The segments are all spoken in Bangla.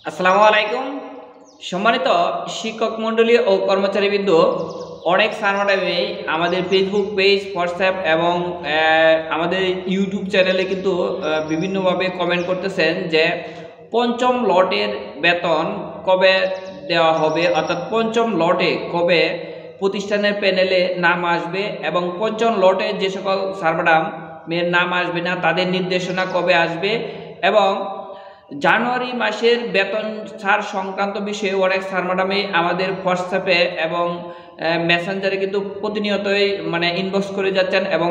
আসসালামু আলাইকুম। সম্মানিত শিক্ষক মণ্ডলী ও কর্মচারীবৃন্দ, অনেক সার্ভারেই আমাদের ফেসবুক পেজ, হোয়াটসঅ্যাপ এবং আমাদের ইউটিউব চ্যানেলে কিন্তু বিভিন্নভাবে কমেন্ট করতেছেন যে পঞ্চম লটের বেতন কবে দেওয়া হবে, অর্থাৎ পঞ্চম লটে কবে প্রতিষ্ঠানের প্যানেলে নাম আসবে এবং পঞ্চম লটে যে সকল সার্ভারের নাম আসবে না তাদের নির্দেশনা কবে আসবে এবং জানুয়ারি মাসের বেতন ছাড় সংক্রান্ত বিষয়ে অনেক স্যার ম্যাডামই আমাদের হোয়াটসঅ্যাপে এবং মেসেঞ্জারে কিন্তু প্রতিনিয়তই ইনবক্স করে যাচ্ছেন এবং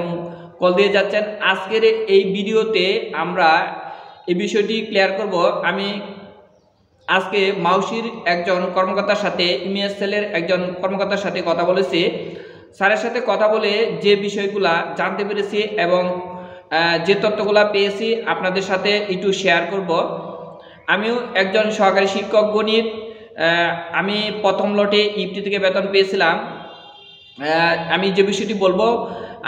কল দিয়ে যাচ্ছেন। আজকের এই ভিডিওতে আমরা এই বিষয়টি ক্লিয়ার করব। আমি আজকে মাউসির একজন কর্মকর্তার সাথে ইমিএসএলের একজন কর্মকর্তার সাথে কথা বলেছি। স্যারের সাথে কথা বলে যে বিষয়গুলা জানতে পেরেছি এবং যে তথ্যগুলা পেয়েছি আপনাদের সাথে একটু শেয়ার করব। আমিও একজন সহকারী শিক্ষক গণিত, আমি প্রথম লটে ইফটি থেকে বেতন পেয়েছিলাম। আমি যে বিষয়টি বলবো,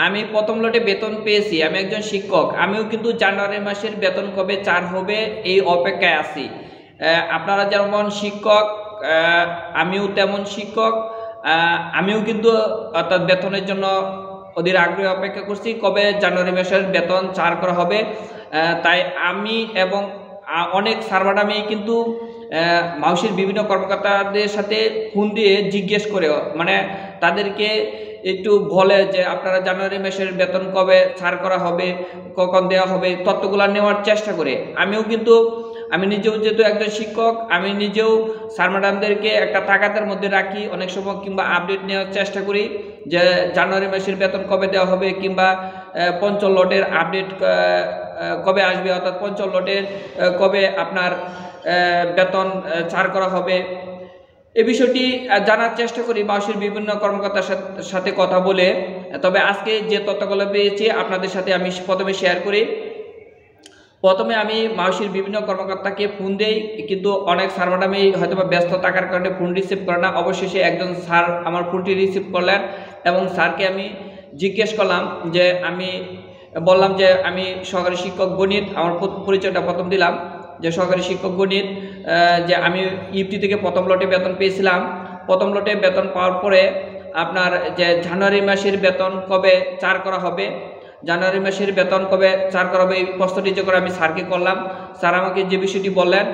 আমি প্রথম লটে বেতন পেয়েছি, আমি একজন শিক্ষক, আমিও কিন্তু জানুয়ারি মাসের বেতন কবে চার হবে এই অপেক্ষায় আছি। আপনারা যেমন শিক্ষক, আমিও তেমন শিক্ষক, আমিও কিন্তু অর্থাৎ বেতনের জন্য ওদের আগ্রহে অপেক্ষা করছি কবে জানুয়ারি মাসের বেতন চার করা হবে। তাই আমি এবং অনেক সার্ভারামই কিন্তু মাউসির বিভিন্ন কর্মকর্তাদের সাথে ফোন দিয়ে জিজ্ঞেস করে তাদেরকে একটু বলে যে আপনারা জানুয়ারি মাসের বেতন কবে ছাড় করা হবে, কখন দেওয়া হবে, তথ্যগুলো নেওয়ার চেষ্টা করে। আমি নিজেও যেহেতু একজন শিক্ষক, আমি নিজেও স্যার ম্যাডামদেরকে একটা তাগাদার মধ্যে রাখি, অনেক সময় কিংবা আপডেট নেওয়ার চেষ্টা করি যে জানুয়ারি মাসের বেতন কবে দেওয়া হবে কিংবা পঞ্চম লটের আপডেট কবে আসবে, অর্থাৎ পঞ্চম লটের কবে আপনার বেতন ছাড় করা হবে, এই বিষয়টি জানার চেষ্টা করি মাউসির বিভিন্ন কর্মকর্তার সাথে কথা বলে। তবে আজকে যে তথ্যগুলো পেয়েছি আপনাদের সাথে আমি প্রথমে শেয়ার করি। প্রথমে আমি মাউসির বিভিন্ন কর্মকর্তাকে ফোন দেই, কিন্তু অনেক স্যার ম্যাডামই হয়তো বা ব্যস্ত থাকার কারণে ফোন রিসিভ করে না। অবশেষে একজন স্যার আমার ফোনটি রিসিভ করলেন এবং স্যারকে আমি জিজ্ঞেস করলাম যে আমি বললাম যে আমি সহকারী শিক্ষক গণিত, আমার পরিচয়টা প্রথম দিলাম যে সহকারী শিক্ষক গণিত, যে আমি ইউটি থেকে প্রথম লটে বেতন পেয়েছিলাম। প্রথম লটে বেতন পাওয়ার পরে আপনার যে জানুয়ারি মাসের বেতন কবে চার করা হবে, জানুয়ারি মাসের বেতন কবে চার করা হবে এই প্রশ্নটি যখন আমি স্যারকে করলাম, স্যার আমাকে যে বিষয়টি বললেন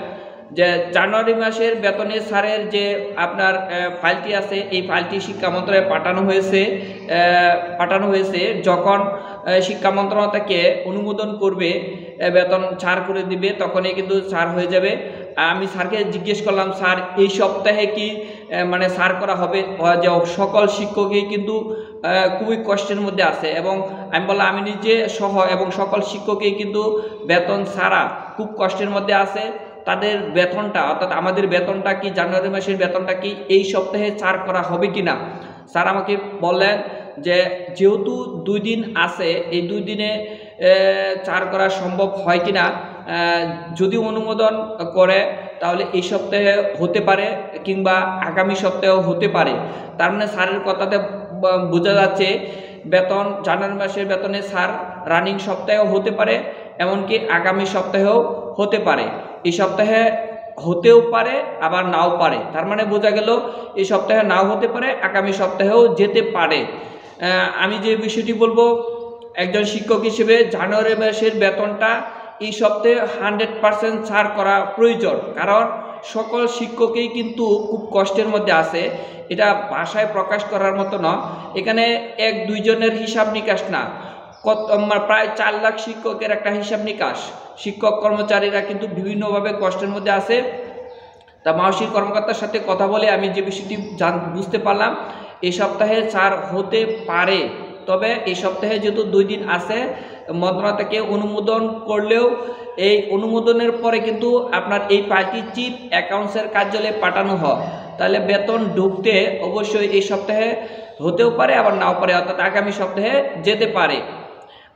যে জানুয়ারি মাসের বেতনের স্যারের যে আপনার ফাইলটি আছে এই ফাইলটি শিক্ষা মন্ত্রণালয়ে পাঠানো হয়েছে। যখন শিক্ষা মন্ত্রণালয় থেকে অনুমোদন করবে, বেতন ছাড় করে দিবে, তখনই কিন্তু ছাড় হয়ে যাবে। আমি স্যারকে জিজ্ঞেস করলাম, স্যার এই সপ্তাহে কি ছাড় করা হবে? যে সকল শিক্ষকই কিন্তু খুবই কষ্টের মধ্যে আছে এবং আমি বললাম আমি নিজে সহ এবং সকল শিক্ষকই কিন্তু বেতন ছাড়া খুব কষ্টের মধ্যে আছে। তাদের বেতনটা অর্থাৎ আমাদের বেতনটা কি, জানুয়ারি মাসের বেতনটা কি এই সপ্তাহে ছাড় করা হবে কি না। স্যার আমাকে বললেন যে যেহেতু 2 দিন আছে, এই 2 দিনে ছাড় করা সম্ভব হয় কি না, যদি অনুমোদন করে তাহলে এই সপ্তাহে হতে পারে কিংবা আগামী সপ্তাহেও হতে পারে। তার মানে স্যারের কথাতে বোঝা যাচ্ছে বেতন জানুয়ারি মাসের বেতনে স্যার রানিং সপ্তাহেও হতে পারে, এমনকি আগামী সপ্তাহেও হতে পারে। এই সপ্তাহে হতেও পারে আবার নাও পারে, তার মানে বোঝা গেল এই সপ্তাহে নাও হতে পারে, আগামী সপ্তাহেও যেতে পারে। আমি যে বিষয়টি বলবো, একজন শিক্ষক হিসেবে জানুয়ারি মাসের বেতনটা এই সপ্তাহে 100% ছাড় করা প্রয়োজন, কারণ সকল শিক্ষকই কিন্তু খুব কষ্টের মধ্যে আছে। এটা ভাষায় প্রকাশ করার মতো না। এখানে 1-2 জনের হিসাব নিকাশ না, প্রায় 4 লাখ শিক্ষকের একটা হিসাব নিকাশ। শিক্ষক কর্মচারীরা কিন্তু বিভিন্নভাবে কষ্টের মধ্যে আছে। তা মাউসির কর্মকর্তার সাথে কথা বলে আমি যে বিষয়টি বুঝতে পারলাম, এই সপ্তাহে ছাড় হতে পারে। তবে এই সপ্তাহে যেহেতু 2 দিন আছে, মন্ত্রণালয় থেকে অনুমোদন করলেও এই অনুমোদনের পরে কিন্তু আপনার এই ফাইলটি চিফ অ্যাকাউন্টসের কার্যালয়ে পাঠানো হয়, তাহলে বেতন ঢুকতে অবশ্যই এই সপ্তাহে হতেও পারে আবার নাও পারে, অর্থাৎ আগামী সপ্তাহে যেতে পারে।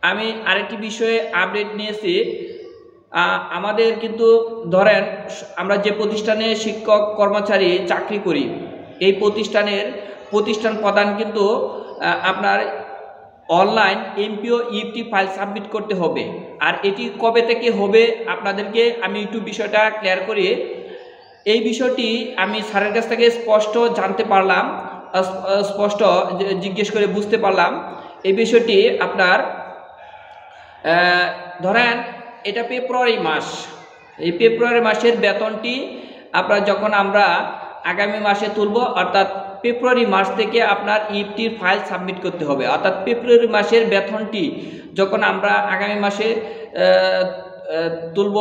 আমি আরেকটি বিষয়ে আপডেট নিয়েছি। আমাদের কিন্তু ধরেন আমরা যে প্রতিষ্ঠানে শিক্ষক কর্মচারী চাকরি করি, এই প্রতিষ্ঠান প্রধান কিন্তু আপনার online MPO EFT file submit করতে হবে। আর এটি কবে থেকে হবে আপনাদেরকে আমি একটু বিষয়টা ক্লিয়ার করি। এই বিষয়টি আমি স্যারের কাছ থেকে স্পষ্ট জানতে পারলাম, স্পষ্ট জিজ্ঞেস করে বুঝতে পারলাম। এই বিষয়টি আপনার ধরেন এটা ফেব্রুয়ারি মাস, এই ফেব্রুয়ারি মাসের বেতনটি আপনার যখন আমরা আগামী মাসে তুলব, অর্থাৎ ফেব্রুয়ারি মাস থেকে আপনার ইএফটির ফাইল সাবমিট করতে হবে। অর্থাৎ ফেব্রুয়ারি মাসের বেতনটি যখন আমরা আগামী মাসে তুলব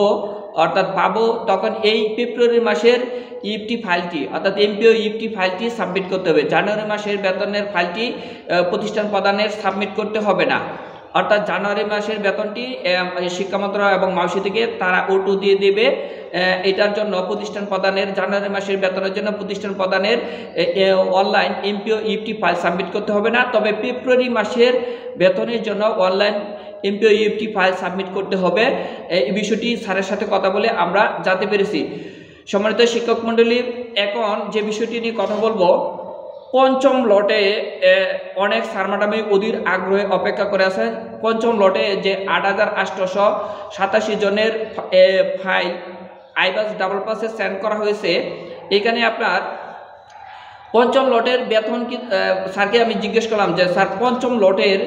অর্থাৎ পাবো, তখন এই ফেব্রুয়ারি মাসের ইএফটি ফাইলটি অর্থাৎ এমপিও ইএফটি ফাইলটি সাবমিট করতে হবে। জানুয়ারি মাসের বেতনের ফাইলটি প্রতিষ্ঠান প্রদানের সাবমিট করতে হবে না। অর্থাৎ জানুয়ারি মাসের বেতনটি শিক্ষা মন্ত্রণালয় এবং মাউসি থেকে তারা ওটু দিয়ে দেবে। এটার জন্য প্রতিষ্ঠান প্রদানের জানুয়ারি মাসের বেতনের জন্য প্রতিষ্ঠান প্রদানের online MPO EFT file submit করতে হবে না। তবে ফেব্রুয়ারি মাসের বেতনের জন্য online MPO EFT file submit করতে হবে। এই বিষয়টি স্যারের সাথে কথা বলে আমরা জানতে পেরেছি। সম্মানিত শিক্ষক মণ্ডলী, এখন যে বিষয়টি নিয়ে কথা বলবো, পঞ্চম লটে অনেক স্যার ম্যাডামই অধীর আগ্রহে অপেক্ষা করে আছেন। পঞ্চম লটে যে 8,887 জনের ফাইল আইবাস ডাবল পাসে সেন্ড করা হয়েছে, এখানে আপনার পঞ্চম লটের বেতন কি স্যারকে আমি জিজ্ঞেস করলাম যে স্যার পঞ্চম লটের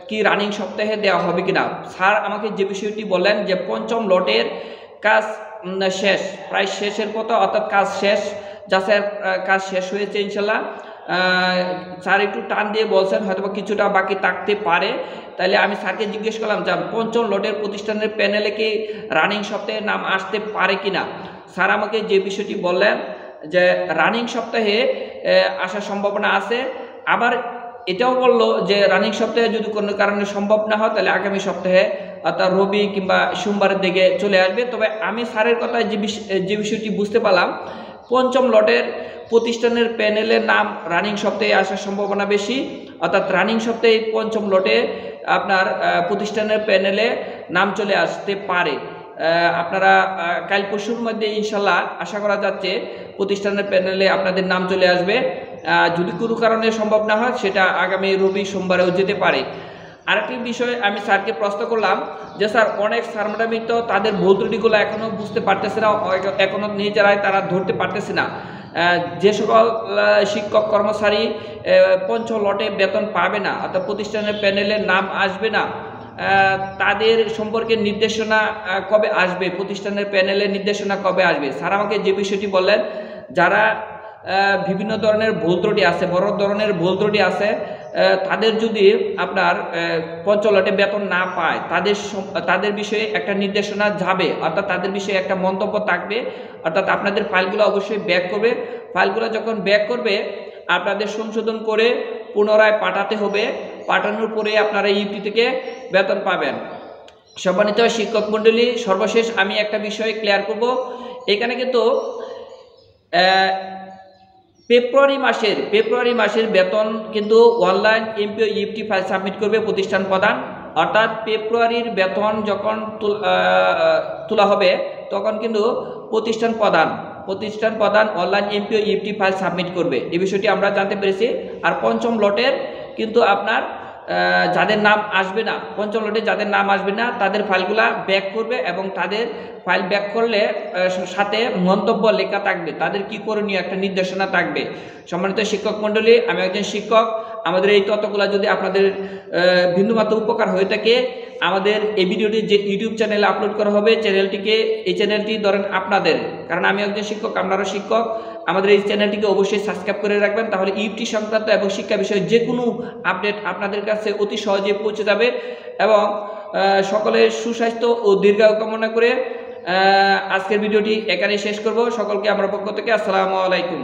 কি রানিং সপ্তাহে দেওয়া হবে কিনা। স্যার আমাকে যে বিষয়টি বললেন যে পঞ্চম লটের কাজ শেষ, প্রায় শেষের পথে, অর্থাৎ কাজ শেষ, যা স্যার কাজ শেষ হয়েছে ইনশাল্লাহ। স্যার একটু টান দিয়ে বলছেন হয়তো কিছুটা বাকি থাকতে পারে। তাহলে আমি স্যারকে জিজ্ঞেস করলাম যে পঞ্চম লটের প্রতিষ্ঠানের প্যানেলে কি রানিং সপ্তাহে নাম আসতে পারে কিনা। স্যার আমাকে যে বিষয়টি বললেন যে রানিং সপ্তাহে আসার সম্ভাবনা আছে। আবার এটাও বললো যে রানিং সপ্তাহে যদি কোনো কারণে সম্ভব না হয় তাহলে আগামী সপ্তাহে অর্থাৎ রবি কিংবা সোমবারের দিকে চলে আসবে। তবে আমি স্যারের কথায় যে বিষয়টি বুঝতে পারলাম, পঞ্চম লটের প্রতিষ্ঠানের প্যানেলের নাম রানিং সপ্তাহে আসার সম্ভাবনা বেশি। অর্থাৎ রানিং সপ্তাহে পঞ্চম লটে আপনার প্রতিষ্ঠানের প্যানেলে নাম চলে আসতে পারে। আপনারা কাল পরশুর মধ্যে ইনশাল্লাহ আশা করা যাচ্ছে প্রতিষ্ঠানের প্যানেলে আপনাদের নাম চলে আসবে। যদি কোনো কারণে সম্ভব না হয় সেটা আগামী রবি সোমবারেও যেতে পারে। আরেকটি বিষয় আমি স্যারকে প্রশ্ন করলাম যে স্যার অনেক স্যার ম্যাডামই তো তাদের ভুল ত্রুটিগুলো এখনও বুঝতে পারতেছে না, এখনও নিজেরাই তারা ধরতে পারতেছে না। যে সকল শিক্ষক কর্মচারী পঞ্চম লটে বেতন পাবে না অর্থাৎ প্রতিষ্ঠানের প্যানেলের নাম আসবে না, তাদের সম্পর্কে নির্দেশনা কবে আসবে, প্রতিষ্ঠানের প্যানেলের নির্দেশনা কবে আসবে। স্যার আমাকে যে বিষয়টি বললেন, যারা বিভিন্ন ধরনের ভুল ত্রুটি আছে, বড় ধরনের ভুল ত্রুটি আছে, তাদের যদি আপনার পঞ্চম লটে বেতন না পায় তাদের বিষয়ে একটা নির্দেশনা যাবে, অর্থাৎ তাদের বিষয়ে একটা মন্তব্য থাকবে। অর্থাৎ আপনাদের ফাইলগুলো অবশ্যই ব্যাক করবে। ফাইলগুলো যখন ব্যাক করবে আপনাদের সংশোধন করে পুনরায় পাঠাতে হবে। পাঠানোর পরে আপনারা ইউপি থেকে বেতন পাবেন। সম্মানিত শিক্ষক মণ্ডলী, সর্বশেষ আমি একটা বিষয় ক্লিয়ার করব। এখানে কিন্তু ফেব্রুয়ারি মাসের বেতন কিন্তু online MPO EFT file submit করবে প্রতিষ্ঠান প্রদান। অর্থাৎ ফেব্রুয়ারির বেতন যখন তোলা হবে তখন কিন্তু প্রতিষ্ঠান প্রদান online MPO EFT file submit করবে। এই বিষয়টি আমরা জানতে পেরেছি। আর পঞ্চম লটের কিন্তু আপনার যাদের নাম আসবে না, পঞ্চম লটে যাদের নাম আসবে না তাদের ফাইলগুলা ব্যাক করবে এবং তাদের ফাইল ব্যাক করলে সাথে মন্তব্য লেখা থাকবে, তাদের কি করণীয় একটা নির্দেশনা থাকবে। সম্মানিত শিক্ষক মণ্ডলী, আমি একজন শিক্ষক। আমাদের এই তথ্যগুলো যদি আপনাদের বিন্দুমাত্র উপকার হয়ে থাকে, আমাদের এই ভিডিওটি যে ইউটিউব চ্যানেলে আপলোড করা হবে এই চ্যানেলটি ধরেন আপনাদের, কারণ আমি একজন শিক্ষক, আপনারও শিক্ষক। আমাদের এই চ্যানেলটিকে অবশ্যই সাবস্ক্রাইব করে রাখবেন, তাহলে ইউটি সংক্রান্ত এবং শিক্ষা বিষয়ে যে কোনো আপডেট আপনাদের কাছে অতি সহজে পৌঁছে যাবে। এবং সকলের সুস্বাস্থ্য ও দীর্ঘায়ু কামনা করে আজকের ভিডিওটি এখানেই শেষ করব। সকলকে আমার পক্ষ থেকে আসসালামু আলাইকুম।